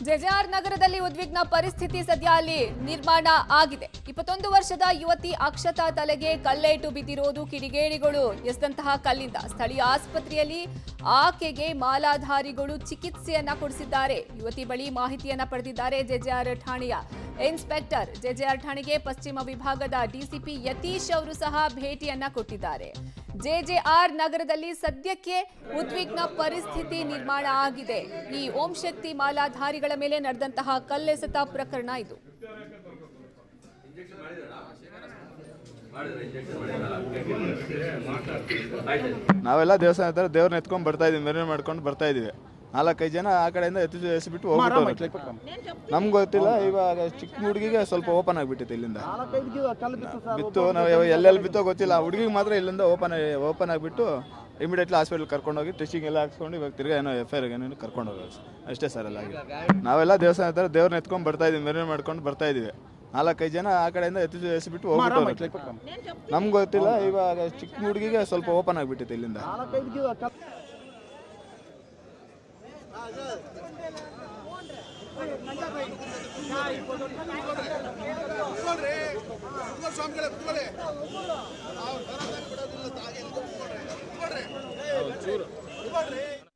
ಜೆಜೆಆರ್ ನಗರದಲ್ಲಿ ಉದ್ವಿಗ್ನ ಪರಿಸ್ಥಿತಿ ಸದ್ಯ ಅಲ್ಲಿ ನಿರ್ಮಾಣ ಆಗಿದೆ. 21 ವರ್ಷದ ಯುವತಿ ಅಕ್ಷತಾ ತಲೆಗೆ ಕಲ್ಲೇಟು ಬಿದ್ದಿರೋದು ಕಿಡಿಗೇಡಿಗಳು ಎಸೆದಂತಹ ಕಲ್ಲಿಂದ. ಸ್ಥಳೀಯ ಆಸ್ಪತ್ರೆಯಲ್ಲಿ ಆಕೆಗೆ ಮಾಲಾಧಾರಿಗಳು ಚಿಕಿತ್ಸೆಯನ್ನ ಕೊಡಿಸಿದ್ದಾರೆ. ಯುವತಿ ಬಳಿ ಮಾಹಿತಿಯನ್ನ ಪಡೆದಿದ್ದಾರೆ ಜೆಜೆಆರ್ ಠಾಣೆಯ ಇನ್ಸ್ಪೆಕ್ಟರ್. ಜೆಜೆಆರ್ ಠಾಣೆಗೆ ಪಶ್ಚಿಮ ವಿಭಾಗದ ಡಿಸಿಪಿ ಯತೀಶ್ ಅವರು ಸಹ ಭೇಟಿಯನ್ನ ಕೊಟ್ಟಿದ್ದಾರೆ. ಜೆಜೆಆರ್ ನಗರದಲ್ಲಿ ಸದ್ಯಕ್ಕೆ ಉದ್ವಿಗ್ನ ಪರಿಸ್ಥಿತಿ ನಿರ್ಮಾಣ ಆಗಿದೆ. ಈ ಓಂ ಶಕ್ತಿ ಮಾಲಾಧಾರಿಗಳ ಮೇಲೆ ನಡೆದಂತಹ ಕಲ್ಲೆಸೆತ ಪ್ರಕರಣ ಇದು. ನಾವೆಲ್ಲ ದೇವಸ್ಥಾನ ಹತ್ರ ದೇವ್ರನ್ನ ಎತ್ಕೊಂಡು ಬರ್ತಾ ಇದೀವಿ, ಮೆರವಣಿಗೆ ಮಾಡ್ಕೊಂಡು ಬರ್ತಾ ಇದೀವಿ. 4-5 ಜನ ಆ ಕಡೆಯಿಂದ ಎಸಿಬಿಟ್ಟು ಹೋಗ್ಬಿಟ್ಟು ನಮ್ಗೆ ಗೊತ್ತಿಲ್ಲ. ಇವಾಗ ಚಿಕ್ಕ ಹುಡುಗಿಗೆ ಸ್ವಲ್ಪ ಓಪನ್ ಆಗಿಬಿಟ್ಟಿತ್ತು. ಇಲ್ಲಿಂದ ಬಿತ್ತು, ನಾವು ಎಲ್ಲೆಲ್ಲಿ ಬಿತ್ತೋ ಗೊತ್ತಿಲ್ಲ. ಹುಡುಗಿಗೆ ಮಾತ್ರ ಇಲ್ಲಿಂದ ಓಪನ್ ಆಗಿಬಿಟ್ಟು ಇಮಿಡಿಯೇಟ್ಲಿ ಹಾಸ್ಪಿಟಲ್ ಕರ್ಕೊಂಡೋಗಿ ಟೆಸ್ಟಿಂಗ್ ಎಲ್ಲ ಹಾಕ್ಸ್ಕೊಂಡು ಇವಾಗ ತಿರ್ಗಾ ಏನೋ FIR ಏನೇನು ಕರ್ಕೊಂಡು ಹೋಗೋದು ಅಷ್ಟೇ ಸರ್. ಎಲ್ಲ ನಾವೆಲ್ಲ ದೇವಸ್ಥಾನ ಹತ್ರ ದೇವ್ರನ್ನ ಎತ್ಕೊಂಡು ಬರ್ತಾ ಇದೀವಿ, ಮೆರವಣಿಗೆ ಮಾಡ್ಕೊಂಡು ಬರ್ತಾ ಇದೀವಿ. 4-5 ಜನ ಆ ಕಡೆಯಿಂದ ಎಸಿಬಿಟ್ಟು ಹೋಗ್ಬಿಟ್ಟು ನಮ್ಗೆ ಗೊತ್ತಿಲ್ಲ. ಇವಾಗ ಚಿಕ್ಕ ಹುಡುಗಿಗೆ ಸ್ವಲ್ಪ ಓಪನ್ ಆಗಿಬಿಟ್ಟಿತ್ತು. ಇಲ್ಲಿಂದ